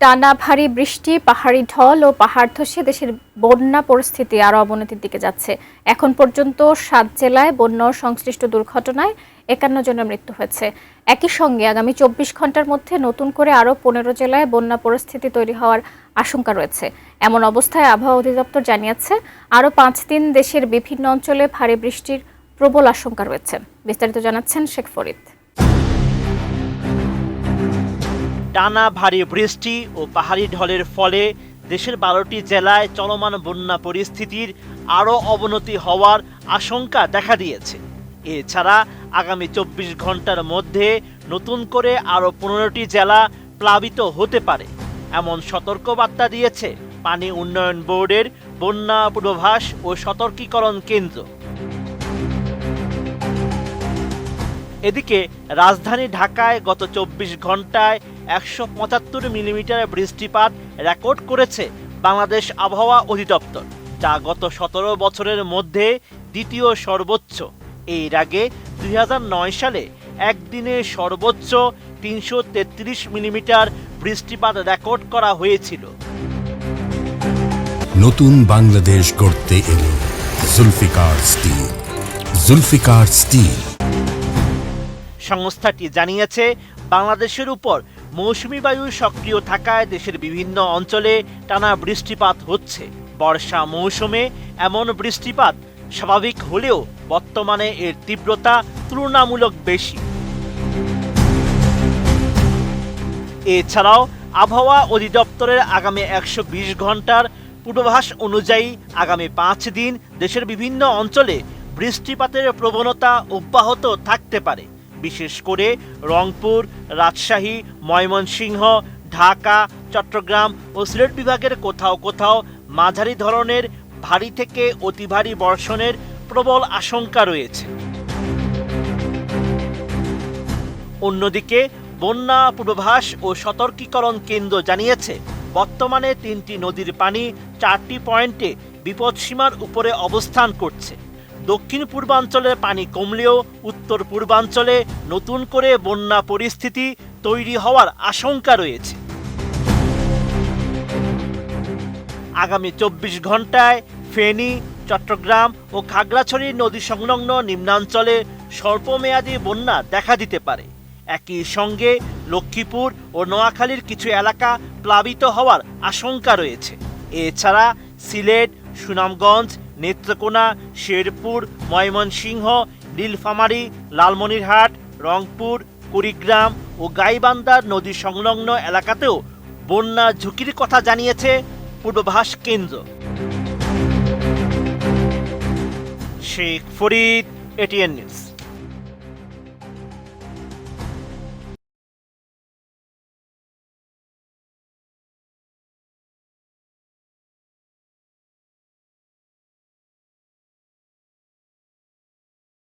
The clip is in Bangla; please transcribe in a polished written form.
টানা ভারী বৃষ্টি, পাহাড়ি ঢল ও পাহাড় ধসে দেশের বন্যা পরিস্থিতি আরও অবনতির দিকে যাচ্ছে। এখন পর্যন্ত ৭ জেলায় বন্যা ও সংশ্লিষ্ট দুর্ঘটনায় ৫১ জনের মৃত্যু হয়েছে। একই সঙ্গে আগামী ২৪ ঘন্টার মধ্যে নতুন করে আরও ১৫ জেলায় বন্যা পরিস্থিতি তৈরি হওয়ার আশঙ্কা রয়েছে। এমন অবস্থায় আবহাওয়া অধিদপ্তর জানিয়েছে, আরও ৫ দিন দেশের বিভিন্ন অঞ্চলে ভারী বৃষ্টির প্রবল আশঙ্কা রয়েছে। বিস্তারিত জানাচ্ছেন শেখ ফরিদ। টানা ভারী বৃষ্টি ও পাহাড়ি ঢলের ফলে দেশের ১২টি জেলায় চলমান বন্যা পরিস্থিতির আরও অবনতি হওয়ার আশঙ্কা দেখা দিয়েছে। এছাড়া আগামী ২৪ ঘন্টার মধ্যে নতুন করে আরও ১৫টি জেলা প্লাবিত হতে পারে, এমন সতর্কবার্তা দিয়েছে পানি উন্নয়ন বোর্ডের বন্যা পূর্বাভাস ও সতর্কীকরণ কেন্দ্র। এদিকে রাজধানী ঢাকায় গত ২৪ ঘন্টায় ১৭৫ মিলিমিটার বৃষ্টিপাত রেকর্ড করেছে বাংলাদেশ আবহাওয়া অধিদপ্তর, যা গত ১৭ বছরের মধ্যে দ্বিতীয় সর্বোচ্চ। এর আগে ২০০৯ সালে একদিনে সর্বোচ্চ ৩৩৩ মিলিমিটার বৃষ্টিপাত রেকর্ড করা হয়েছিল। নতুন বাংলাদেশ গড়তে এলো জুলফিকার স্টিল। জুলফিকার স্টিল সংস্থাটি জানিয়েছে, বাংলাদেশের উপর মৌসুমী বায়ু সক্রিয় থাকায় দেশের বিভিন্ন অঞ্চলে টানা বৃষ্টিপাত হচ্ছে। বর্ষা মৌসুমে এমন বৃষ্টিপাত স্বাভাবিক হলেও বর্তমানে এর তীব্রতা তুলনামূলক বেশি। এছাড়াও আবহাওয়া অধিদপ্তরের আগামী ১২০ ঘন্টার পূর্বাভাস অনুযায়ী আগামী ৫ দিন দেশের বিভিন্ন অঞ্চলে বৃষ্টিপাতের প্রবণতা অব্যাহত থাকতে পারে। বিশেষ করে রংপুর, রাজশাহী, ময়মনসিংহ, ঢাকা, চট্টগ্রাম ও সিলেট বিভাগের কোথাও কোথাও মাঝারি ধরনের ভারী থেকে অতি ভারী বর্ষণের প্রবল আশঙ্কা রয়েছে। অন্যদিকে বন্যা পূর্বাভাস ও সতর্কীকরণ কেন্দ্র জানিয়েছে, বর্তমানে ৩টি নদীর পানি ৪টি পয়েন্টে বিপদসীমার উপরে অবস্থান করছে। দক্ষিণ পূর্বাঞ্চলের পানি কমলেও উত্তর পূর্বাঞ্চলে নতুন করে বন্যা পরিস্থিতি তৈরি হওয়ার আশঙ্কা রয়েছে। আগামী ২৪ ঘন্টায় ফেনী, চট্টগ্রাম ও খাগড়াছড়ি নদী সংলগ্ন নিম্নাঞ্চলে স্বল্পমেয়াদী বন্যা দেখা দিতে পারে। একই সঙ্গে লক্ষ্মীপুর ও নোয়াখালীর কিছু এলাকা প্লাবিত হওয়ার আশঙ্কা রয়েছে। এছাড়া সিলেট, সুনামগঞ্জ, নেত্রকোনা, শেরপুর, ময়মনসিংহ, নীলফামারী, লালমনিরহাট, রংপুর, কুড়িগ্রাম ও গাইবান্ধার নদী সংলগ্ন এলাকাতেও বন্যা ঝুঁকির কথা জানিয়েছে পূর্বাভাস কেন্দ্র। Sheikh Farid, ATN news.